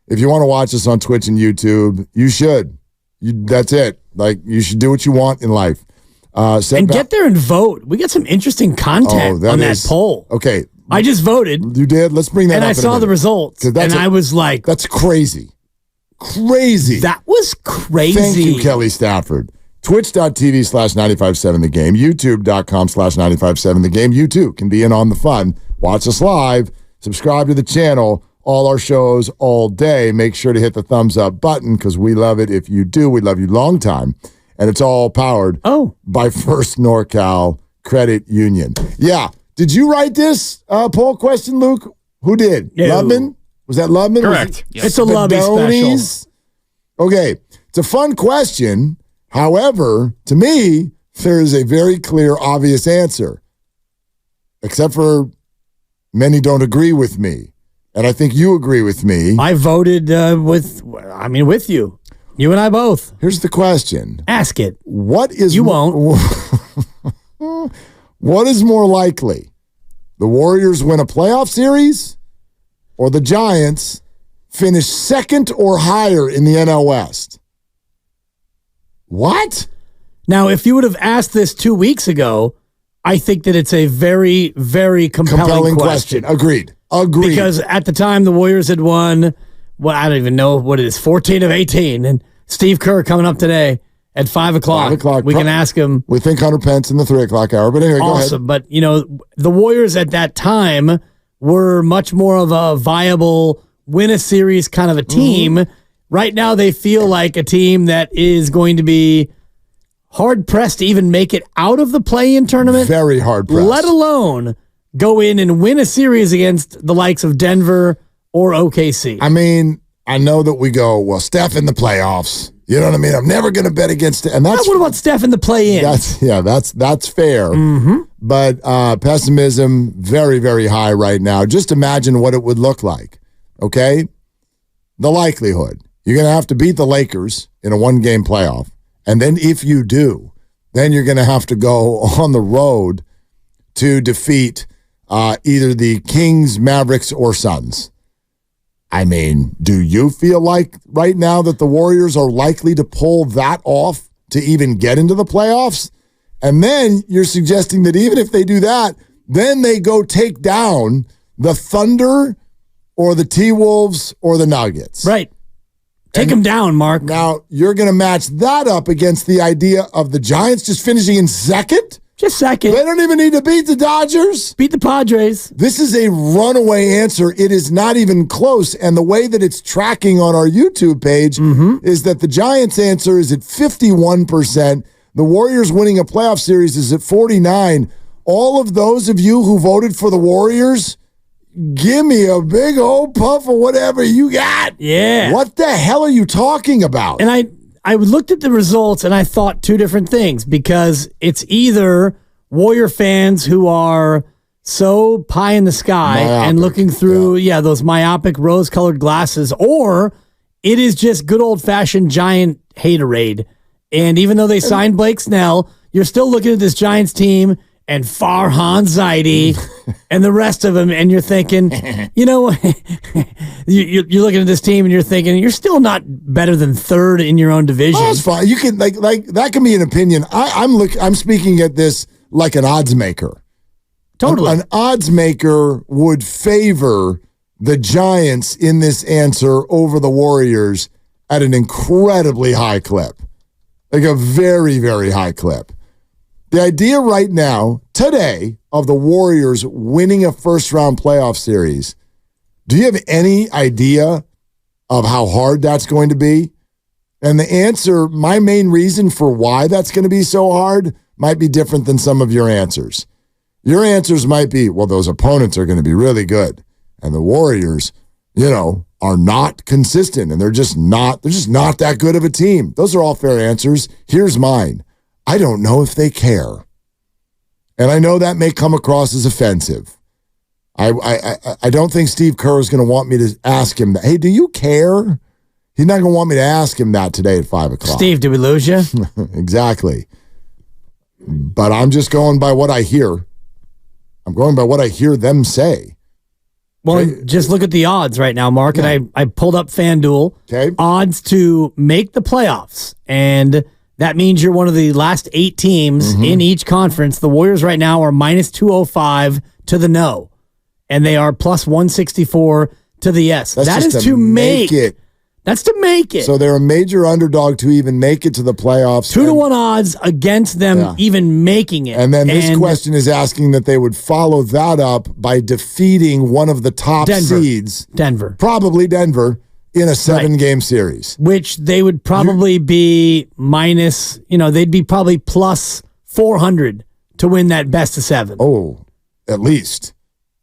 If you want to watch us on Twitch and YouTube, you should. That's it. Like, you should do what you want in life. Get there and vote. We got some interesting content on that poll. Okay. I just voted. You did? Let's bring that up. And I saw the results. And I was like, that's crazy. Crazy. That was crazy. Thank you, Kelly Stafford. Twitch.tv/957 The Game. YouTube.com/957 The Game. You too can be in on the fun. Watch us live. Subscribe to the channel. All our shows all day. Make sure to hit the thumbs up button because we love it. If you do, we love you long time. And it's all powered by First NorCal Credit Union. Yeah. Did you write this poll question, Luke? Who did? Lubman? Was that Lubman? Correct. Yes. It's a Lubby special. Okay. It's a fun question. However, to me, there is a very clear, obvious answer. Except for many don't agree with me. And I think you agree with me. I voted with you. You and I both. Here's the question. Ask it. You won't. What is more likely? The Warriors win a playoff series or the Giants finish second or higher in the NL West? What? Now, if you would have asked this 2 weeks ago, I think that it's a very, very compelling question. Agreed. Because at the time, the Warriors had won, I don't even know what it is, 14 of 18. And Steve Kerr coming up today at 5 o'clock. 5 o'clock. We can ask him. We think Hunter Pence in the 3 o'clock hour. But anyway, awesome. Go ahead. But, the Warriors at that time were much more of a viable win a series kind of a team. Mm-hmm. Right now, they feel like a team that is going to be hard-pressed to even make it out of the play-in tournament. Very hard-pressed. Let alone go in and win a series against the likes of Denver or OKC. I mean, I know that we go, well, Steph in the playoffs. You know what I mean? I'm never going to bet against it. And that's what about Steph in the play-in? That's fair. Mm-hmm. But pessimism, very, very high right now. Just imagine what it would look like, okay? The likelihood. You're going to have to beat the Lakers in a one-game playoff. And then if you do, then you're going to have to go on the road to defeat either the Kings, Mavericks, or Suns. I mean, do you feel like right now that the Warriors are likely to pull that off to even get into the playoffs? And then you're suggesting that even if they do that, then they go take down the Thunder or the T-Wolves or the Nuggets. Right. Take them down, Mark. Now, you're going to match that up against the idea of the Giants just finishing in second? Just second. They don't even need to beat the Dodgers. Beat the Padres. This is a runaway answer. It is not even close. And the way that it's tracking on our YouTube page is that the Giants' answer is at 51%. The Warriors winning a playoff series is at 49%. All of those of you who voted for the Warriors, give me a big old puff of whatever you got. Yeah. What the hell are you talking about? And I looked at the results and I thought two different things because it's either Warrior fans who are so pie in the sky and looking through, those myopic rose-colored glasses, or it is just good old-fashioned Giant haterade. And even though they signed Blake Snell, you're still looking at this Giants team and Farhan Zaidi and the rest of them, and you're thinking, you know, you're looking at this team and you're thinking, you're still not better than third in your own division. Oh, that's fine. You can like that can be an opinion. I'm speaking at this like an odds maker. Totally. An odds maker would favor the Giants in this answer over the Warriors at an incredibly high clip. Like a very, very high clip. The idea right now, today, of the Warriors winning a first-round playoff series, do you have any idea of how hard that's going to be? And the answer, my main reason for why that's going to be so hard might be different than some of your answers. Your answers might be, well, those opponents are going to be really good. And the Warriors, are not consistent. And they're just not that good of a team. Those are all fair answers. Here's mine. I don't know if they care. And I know that may come across as offensive. I don't think Steve Kerr is going to want me to ask him that. Hey, do you care? He's not going to want me to ask him that today at 5 o'clock. Steve, did we lose you? Exactly. But I'm just going by what I hear. I'm going by what I hear them say. Well, just look at the odds right now, Mark, and I pulled up FanDuel. Okay. Odds to make the playoffs, and that means you're one of the last 8 teams in each conference. The Warriors right now are minus 205 to the no, and they are plus 164 to the yes. That is to make it. That's to make it. So they're a major underdog to even make it to the playoffs. 2-1 odds against them even making it. And then this question is asking that they would follow that up by defeating one of the top seeds. Denver. Probably Denver in a 7-game series. Which they would probably be minus, they'd be probably plus 400 to win that best of 7. Oh, at least.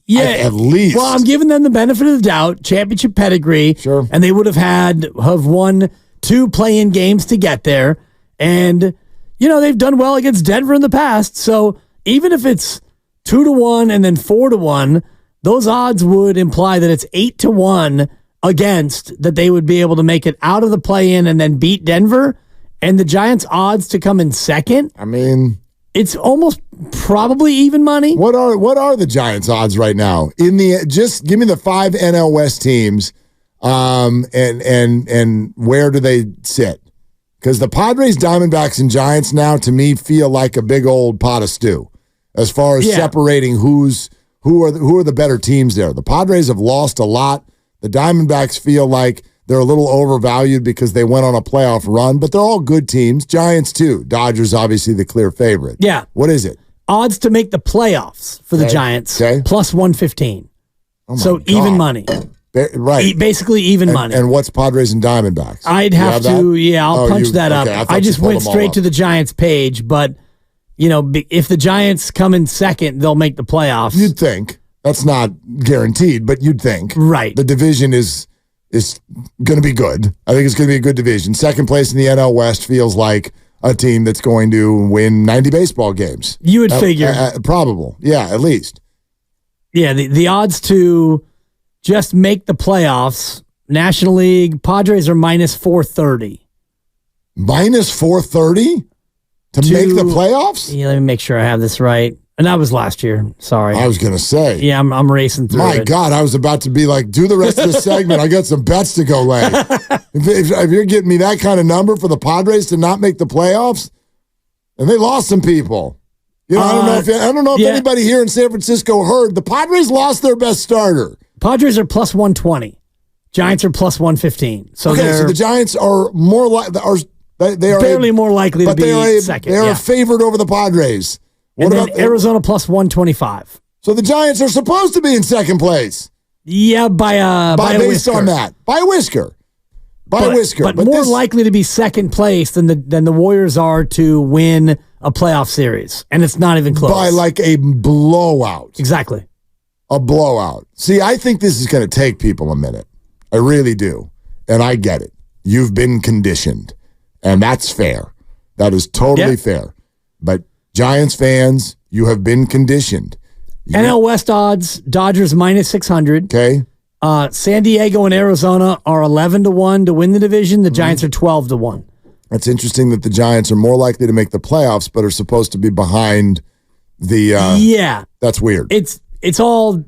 Yeah, at least. Well, I'm giving them the benefit of the doubt, championship pedigree. Sure. And they would have won 2 play-in games to get there. And, they've done well against Denver in the past. So even if it's 2-1 and then 4-1, those odds would imply that it's 8-1 against that they would be able to make it out of the play-in and then beat Denver. And the Giants' odds to come in second. I mean, it's almost probably even money. What are the Giants' odds right now? Just give me the 5 NL West teams, and where do they sit? Because the Padres, Diamondbacks, and Giants now to me feel like a big old pot of stew as far as separating who are the better teams there. The Padres have lost a lot. The Diamondbacks feel like they're a little overvalued because they went on a playoff run, but they're all good teams. Giants, too. Dodgers, obviously, the clear favorite. Yeah. What is it? Odds to make the playoffs for the Giants, plus 115. So God. even money. Right. Basically even money. And what's Padres and Diamondbacks? I'd have to, I'll punch that up. I just went straight to the Giants page, but, if the Giants come in second, they'll make the playoffs. You'd think. That's not guaranteed, but you'd think. Right. The division is going to be good. I think it's going to be a good division. Second place in the NL West feels like a team that's going to win 90 baseball games. You would figure. Probable. Yeah, at least. Yeah, the odds to just make the playoffs, National League, Padres are minus 430. Minus 430? To make the playoffs? Yeah, let me make sure I have this right. And that was last year. Sorry. I was going to say. Yeah, I'm racing through My God, I was about to be like, do the rest of the segment. I got some bets to go lay. If you're getting me that kind of number for the Padres to not make the playoffs, and they lost some people. I don't know if anybody here in San Francisco heard, the Padres lost their best starter. Padres are plus 120. Giants are plus 115. So so the Giants are more they are barely more likely to be second. They are favored over the Padres. What about Arizona plus 125? So the Giants are supposed to be in second place. Yeah, by a based whisker. on that. By a whisker. But more likely to be second place than the Warriors are to win a playoff series. And it's not even close. By like a blowout. Exactly. A blowout. See, I think this is going to take people a minute. I really do. And I get it. You've been conditioned. And that's fair. That is totally fair. But Giants fans, you have been conditioned. NL West odds, Dodgers minus 600. Okay. San Diego and Arizona are 11-1 to win the division. The Giants are 12-1. It's interesting that the Giants are more likely to make the playoffs, but are supposed to be behind the. That's weird. It's all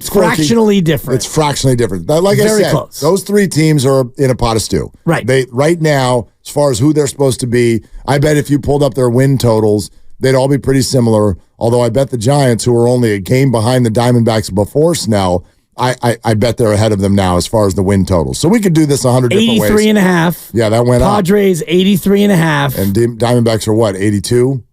fractionally different. It's fractionally different. Like I said, close. Those 3 teams are in a pot of stew. Right. Right now, as far as who they're supposed to be, I bet if you pulled up their win totals, they'd all be pretty similar. Although I bet the Giants, who are only a game behind the Diamondbacks before Snell, I bet they're ahead of them now as far as the win totals. So we could do this 100 different ways. 83.5. Yeah, that went Padres, up. 83.5. And Diamondbacks are what, 82?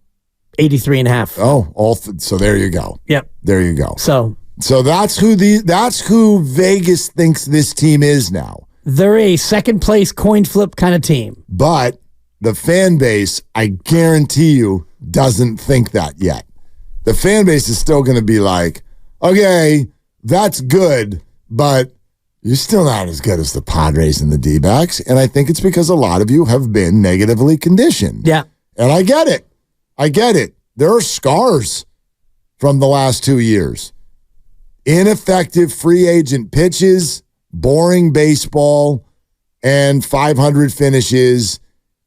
83.5. Oh, so there you go. Yep. There you go. So that's who Vegas thinks this team is now. They're a second place coin flip kind of team. But the fan base, I guarantee you, doesn't think that yet. The fan base is still going to be like, okay, that's good, but you're still not as good as the Padres and the D-backs. And I think it's because a lot of you have been negatively conditioned. Yeah. And I get it. There are scars from the last 2 years. Ineffective free agent pitches, boring baseball, and 500 finishes,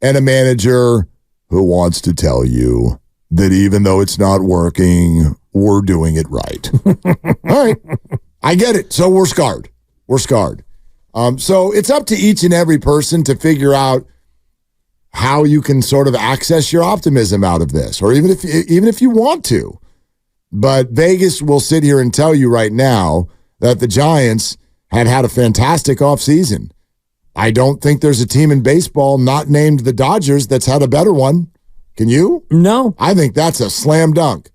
and a manager who wants to tell you that even though it's not working, we're doing it right. All right. I get it. So we're scarred. We're scarred. So it's up to each and every person to figure out how you can sort of access your optimism out of this, or even if you want to. But Vegas will sit here and tell you right now that the Giants had a fantastic offseason. I don't think there's a team in baseball not named the Dodgers that's had a better one. Can you? No. I think that's a slam dunk.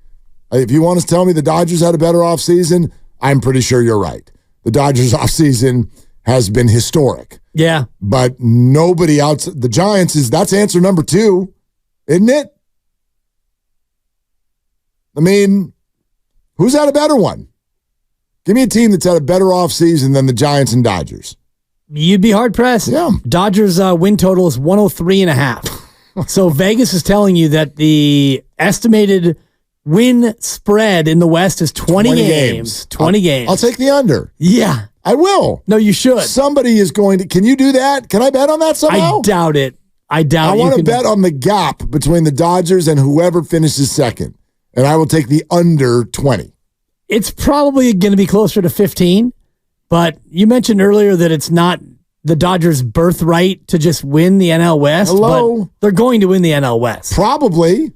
If you want to tell me the Dodgers had a better offseason, I'm pretty sure you're right. The Dodgers offseason has been historic. Yeah. But nobody else, the Giants that's answer number 2, isn't it? I mean, who's had a better one? Give me a team that's had a better offseason than the Giants and Dodgers. You'd be hard-pressed. Yeah. Dodgers' win total is 103.5. So Vegas is telling you that the estimated win spread in the West is 20 games. 20 games. I'll take the under. Yeah. I will. No, you should. Somebody is going to. Can you do that? Can I bet on that somehow? I doubt it. I want to bet on the gap between the Dodgers and whoever finishes second. And I will take the under 20. It's probably going to be closer to 15. But you mentioned earlier that it's not the Dodgers' birthright to just win the NL West. Hello? But they're going to win the NL West. Probably.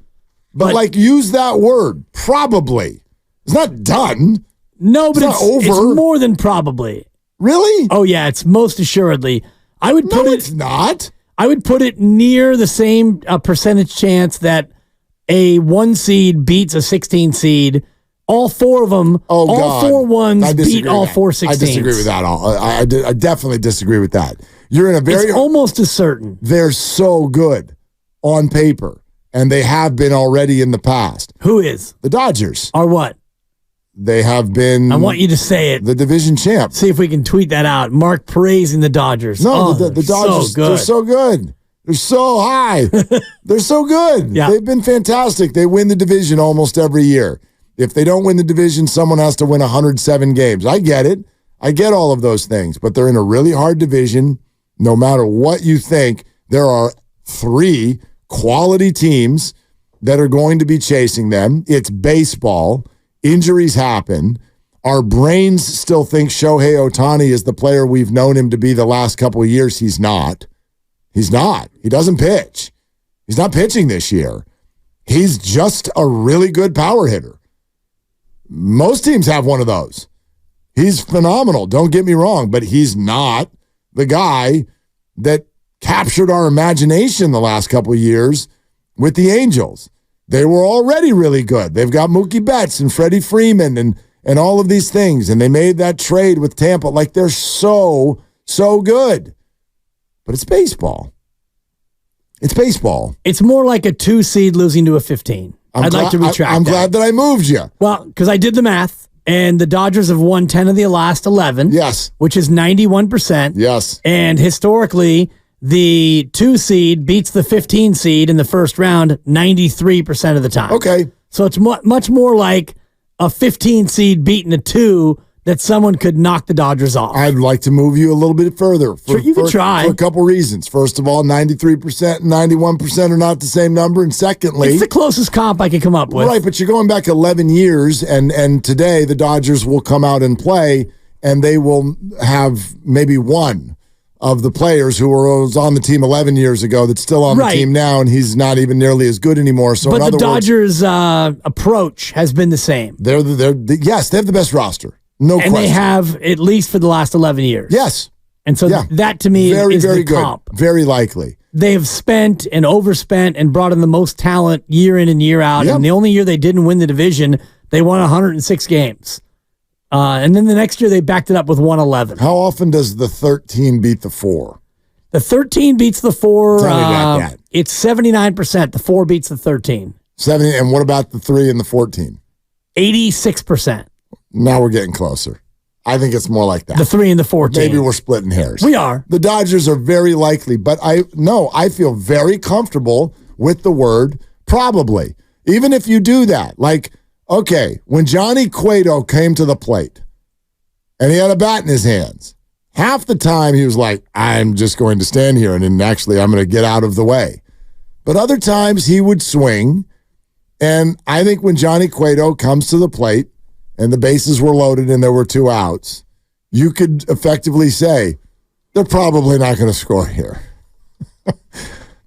But use that word. Probably. It's not done. No, but it's over. It's more than probably. Really? Oh, yeah. It's most assuredly. It's not. I would put it near the same percentage chance that a 1 seed beats a 16 seed. All 4 of them, all 4 ones beat all 4 16s. I disagree with that. I definitely disagree with that. You're in a very... It's almost as certain. They're so good on paper, and they have been already in the past. Who is? The Dodgers. Are what? They have been... I want you to say it. The division champs. See if we can tweet that out. Mark praising the Dodgers. No, the Dodgers, so good. They're so good. They're so high. They're so good. Yeah. They've been fantastic. They win the division almost every year. If they don't win the division, someone has to win 107 games. I get it. I get all of those things, but they're in a really hard division. No matter what you think, there are 3 quality teams that are going to be chasing them. It's baseball. Injuries happen. Our brains still think Shohei Ohtani is the player we've known him to be the last couple of years. He's not. He's not. He doesn't pitch. He's not pitching this year. He's just a really good power hitter. Most teams have one of those. He's phenomenal. Don't get me wrong, but he's not the guy that captured our imagination the last couple of years with the Angels. They were already really good. They've got Mookie Betts and Freddie Freeman and all of these things, and they made that trade with Tampa. They're so good. But it's baseball. It's baseball. It's more like a 2 seed losing to a 15. I'd like to retract I'm glad that I moved you. Well, because I did the math, and the Dodgers have won 10 of the last 11. Yes. Which is 91%. Yes. And historically, the 2 seed beats the 15 seed in the first round 93% of the time. Okay. So it's much more like a 15 seed beating a 2 that someone could knock the Dodgers off. I'd like to move you a little bit further. You can try. For a couple reasons. First of all, 93% and 91% are not the same number. And secondly... It's the closest comp I could come up with. Right, but you're going back 11 years, and today the Dodgers will come out and play, and they will have maybe one of the players who was on the team 11 years ago that's still on the team now, and he's not even nearly as good anymore. So, but the Dodgers' approach has been the same. Yes, they have the best roster. No question. And they have, at least for the last 11 years. Yes. And so that to me is very the good. comp. Very likely. They have spent and overspent and brought in the most talent year in and year out. Yep. And the only year they didn't win the division, they won 106 games. And then the next year they backed it up with 111. How often does the 13 beat the 4? The 13 beats the 4. Tell me about that. It's 79%. The 4 beats the 13. 70, and what about the 3 and the 14? 86%. Now we're getting closer. I think it's more like that. The 3 and the 14. Maybe we're splitting hairs. We are. The Dodgers are very likely, but I feel very comfortable with the word probably. Even if you do that, okay, when Johnny Cueto came to the plate and he had a bat in his hands, half the time he was like, I'm just going to stand here and then actually I'm going to get out of the way. But other times he would swing, and I think when Johnny Cueto comes to the plate, and the bases were loaded and there were 2 outs, you could effectively say, they're probably not going to score here.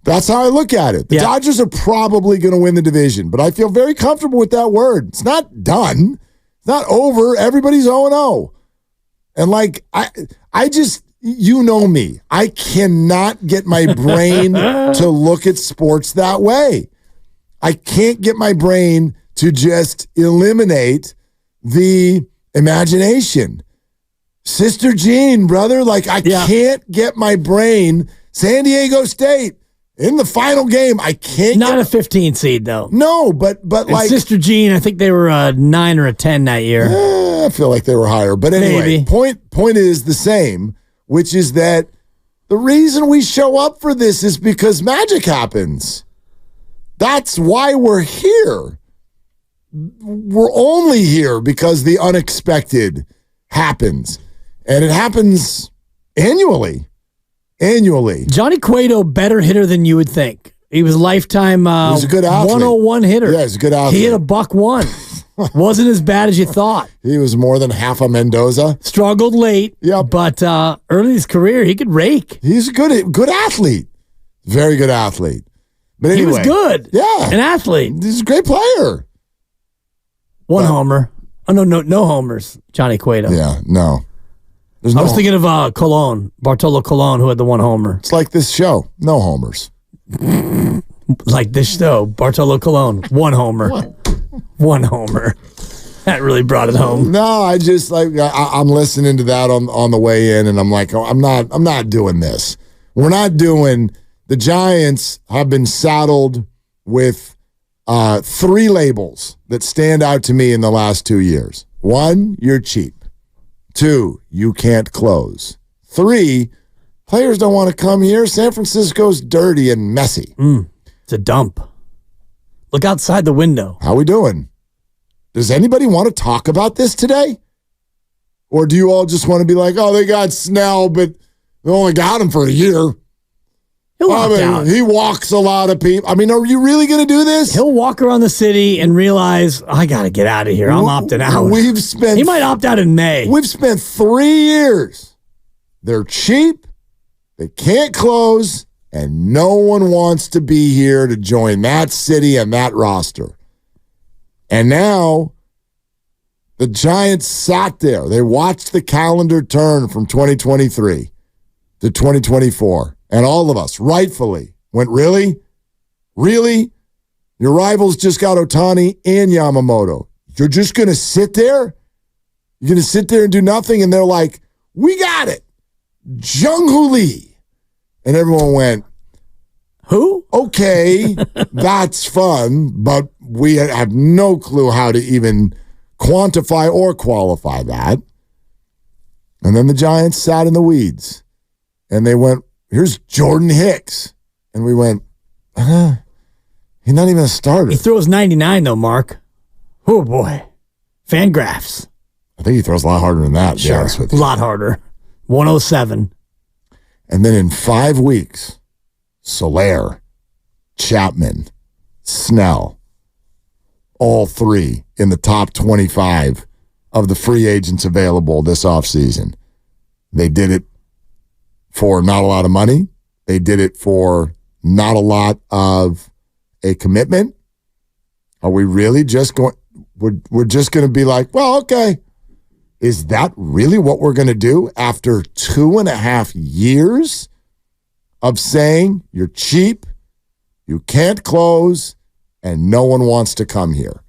That's how I look at it. The Dodgers are probably going to win the division, but I feel very comfortable with that word. It's not done. It's not over. Everybody's 0-0. And I just, you know me. I cannot get my brain to look at sports that way. I can't get my brain to just eliminate the imagination. Sister Jean, brother, I can't get my brain. San Diego State in the final game. I can't. Not a 15 seed though. No, but and Sister Jean, I think they were a 9 or a 10 that year. I feel like they were higher, but anyway, point is the same, which is that the reason we show up for this is because magic happens. That's why we're here. We're only here because the unexpected happens, and it happens annually. Johnny Cueto, better hitter than you would think. He was a lifetime he's a good 101 hitter. Yeah, he's a good athlete. He hit a $101. Wasn't as bad as you thought. He was more than half a Mendoza. Struggled late, but early in his career, he could rake. He's a good athlete. Very good athlete. But anyway. He was good. Yeah. An athlete. He's a great player. One homer. Oh, no homers, Johnny Cueto. Yeah, no. I was thinking of Bartolo Colon, who had the 1 homer. It's like this show. No homers. Like this show. Bartolo Colon, 1 homer. 1 homer. That really brought it home. No, I just I'm listening to that on the way in, and I'm like, I'm not doing this. We're not doing. The Giants have been saddled with 3 labels that stand out to me in the last 2 years. 1, you're cheap. 2, you can't close. 3, players don't want to come here. San Francisco's dirty and messy. It's a dump. Look outside the window. How we doing? Does anybody want to talk about this today? Or do you all just want to be like, oh, they got Snell, but they only got him for a year? He'll walk out. He walks a lot of people. Are you really going to do this? He'll walk around the city and realize, I got to get out of here. I'm opting out. He might opt out in May. We've spent 3 years. They're cheap. They can't close. And no one wants to be here to join that city and that roster. And now the Giants sat there. They watched the calendar turn from 2023 to 2024. And all of us, rightfully, went, really? Really? Your rivals just got Ohtani and Yamamoto. You're just going to sit there? You're going to sit there and do nothing? And they're like, we got it. Jung-Hoo Lee. And everyone went, who? Okay, that's fun, but we have no clue how to even quantify or qualify that. And then the Giants sat in the weeds. And they went, here's Jordan Hicks. And we went, he's not even a starter. He throws 99, though, Mark. Oh, boy. Fangraphs. I think he throws a lot harder than that, to be honest with you. A lot harder. 107. And then in 5 weeks, Soler, Chapman, Snell, all 3 in the top 25 of the free agents available this offseason. They did it for not a lot of money. They did it for not a lot of a commitment. Are we really just going, we're just going to be like, well, okay. Is that really what we're going to do after 2.5 years of saying you're cheap, you can't close, and no one wants to come here?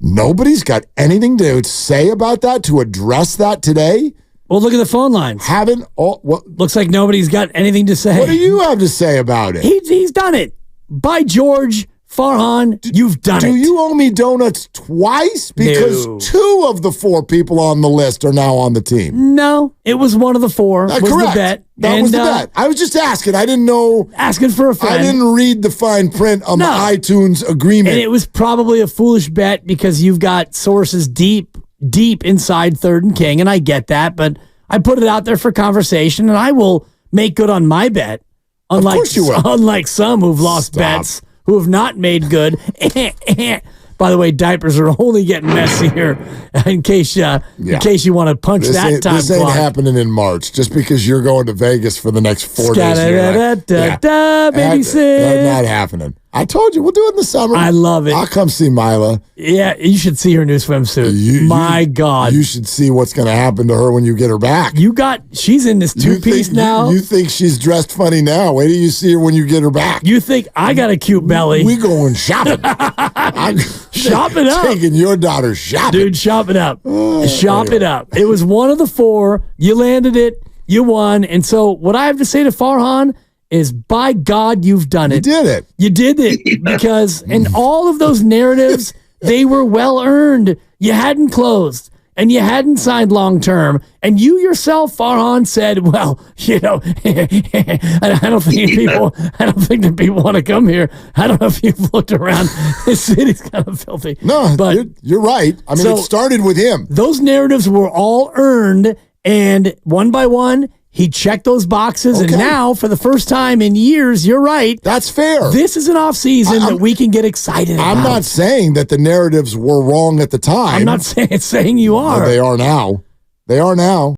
Nobody's got anything to say about that, to address that today? Well, look at the phone lines. Looks like nobody's got anything to say. What do you have to say about it? He's done it. By George, Farhan, you've done it. Do you owe me donuts twice? Because 2 of the 4 people on the list are now on the team. No, it was one of the 4. Was correct. The bet. That was the bet. I was just asking. I didn't know. Asking for a friend. I didn't read the fine print on the iTunes agreement. And it was probably a foolish bet because you've got sources deep inside 3rd and King, and I get that, but I put it out there for conversation, and I will make good on my bet. Unlike some who've lost bets, who have not made good. By the way, diapers are only getting messier in case you want to punch that time This ain't happening in March just because you're going to Vegas for the next 4 days. Babysit. Not happening. I told you, we'll do it in the summer. I love it. I'll come see Mila. Yeah, you should see her new swimsuit. My God. You should see what's going to happen to her when you get her back. She's in this two-piece now. You think she's dressed funny now. Wait till you see her when you get her back. You think I got a cute belly. We going shopping. Shop it up. Taking your daughter shopping. Dude, shop it up. Shop it up. It was one of the 4. You landed it. You won. And so what I have to say to Farhan is, by God, you've done it. You did it. You did it because in all of those narratives, they were well earned. You hadn't closed and you hadn't signed long term. And you yourself, Farhan, said, well, I don't think that people want to come here. I don't know if you've looked around. The city's kind of filthy. No, but you're right. I mean, it started with him. Those narratives were all earned, and one by one, he checked those boxes, and now, for the first time in years, you're right. That's fair. This is an offseason that we can get excited about. I'm not saying that the narratives were wrong at the time. I'm not saying you are. They are now. They are now.